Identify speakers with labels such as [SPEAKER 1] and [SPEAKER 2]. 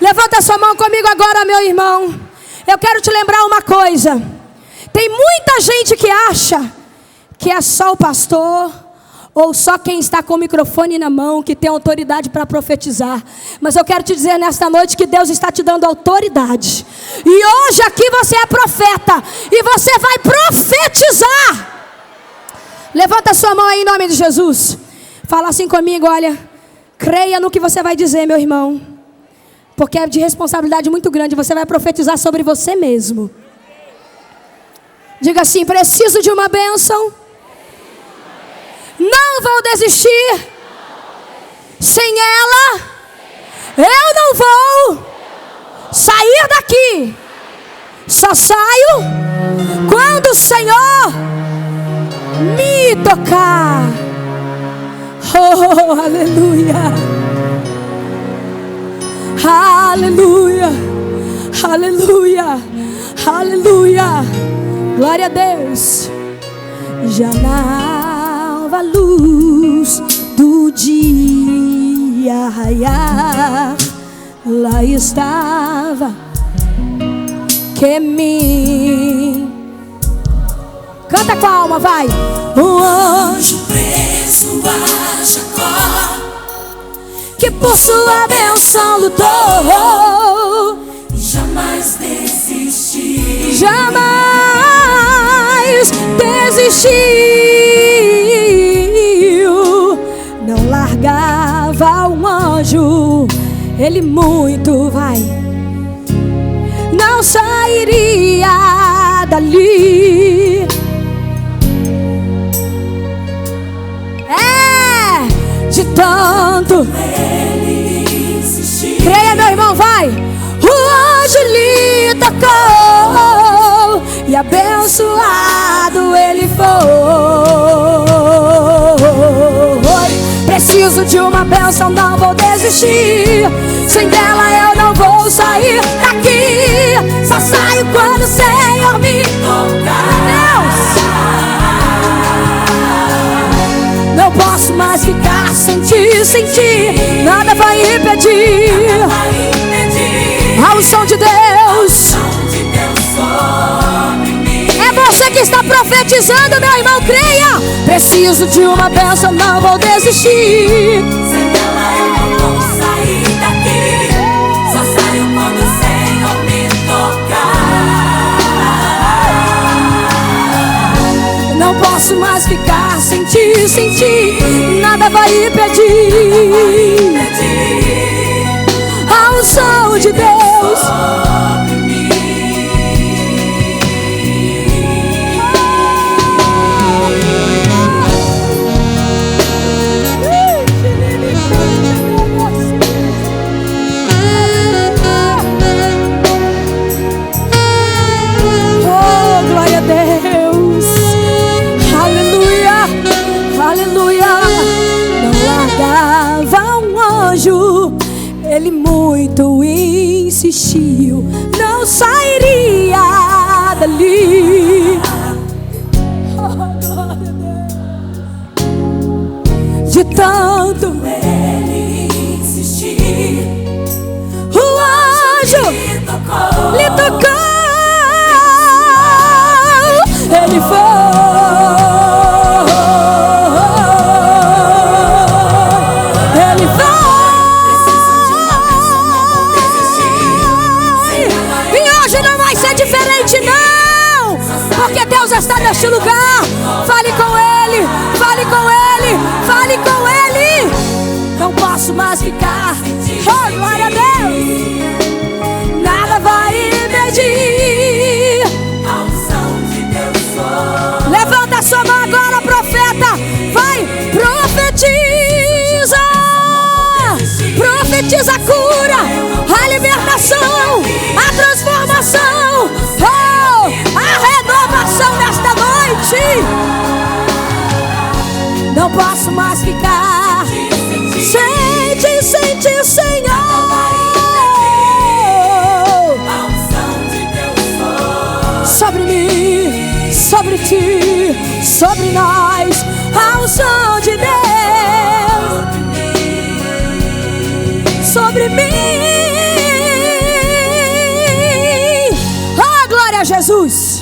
[SPEAKER 1] Levanta sua mão comigo agora, meu irmão. Eu quero te lembrar uma coisa. Tem muita gente que acha que é só o pastor ou só quem está com o microfone na mão que tem autoridade para profetizar. Mas eu quero te dizer nesta noite que Deus está te dando autoridade. E hoje aqui você é profeta e você vai profetizar. Levanta sua mão aí em nome de Jesus. Fala assim comigo, olha. Creia no que você vai dizer, meu irmão. Porque é de responsabilidade muito grande. Você vai profetizar sobre você mesmo. Diga assim: preciso de uma bênção. Não vou desistir. Sem ela, eu não vou sair daqui. Só saio quando o Senhor me tocar. Oh, aleluia. Aleluia. Aleluia. Aleluia. Glória a Deus. Já na alva luz do dia raiar, lá estava que me... Canta com a alma, vai. Um anjo
[SPEAKER 2] preso a Jacó,
[SPEAKER 1] que por sua bênção lutou
[SPEAKER 2] e jamais desistiu.
[SPEAKER 1] Jamais desistiu. Não largava um anjo, ele muito vai. Não sairia dali. De tanto
[SPEAKER 2] ele insistiu.
[SPEAKER 1] Creia, meu irmão, vai. O anjo lhe tocou e abençoado ele foi. Preciso de uma bênção, não vou desistir. Sem dela eu não vou sair daqui. Só saio quando o Senhor me tocar. Não posso mais ficar sem ti, sem ti. Nada vai impedir a unção de Deus. É você que está profetizando, meu irmão, creia. Preciso de uma bênção, não vou desistir.
[SPEAKER 2] Sem ela eu não vou sair daqui. Só saio quando o Senhor me tocar.
[SPEAKER 1] Não posso mais ficar sem ti, sem ti. Nada vai impedir a unção de Deus. Oh, glória a Deus. Aleluia. Aleluia. Não largava um anjo, ele muito insistiu. Não sairia dali. Oh, glória a Deus. De tanto
[SPEAKER 2] Ele insistiu.
[SPEAKER 1] o anjo lhe tocou. Ele foi. Porque Deus está neste lugar. Fale com Ele, fale com Ele, fale com Ele. Não posso mais ficar. Oh, glória a Deus. Nada vai impedir
[SPEAKER 2] A unção de Deus sobre.
[SPEAKER 1] Levanta a sua mão agora, profeta. Vai, profetiza. Profetiza a cura, a libertação, a transformação, oh, a renovação nesta noite. Não posso mais ficar. Sente, sente, Senhor.
[SPEAKER 2] A unção de Deus
[SPEAKER 1] Sobre mim, sobre ti, sobre nós. A unção de Deus sobre mim. Jesus.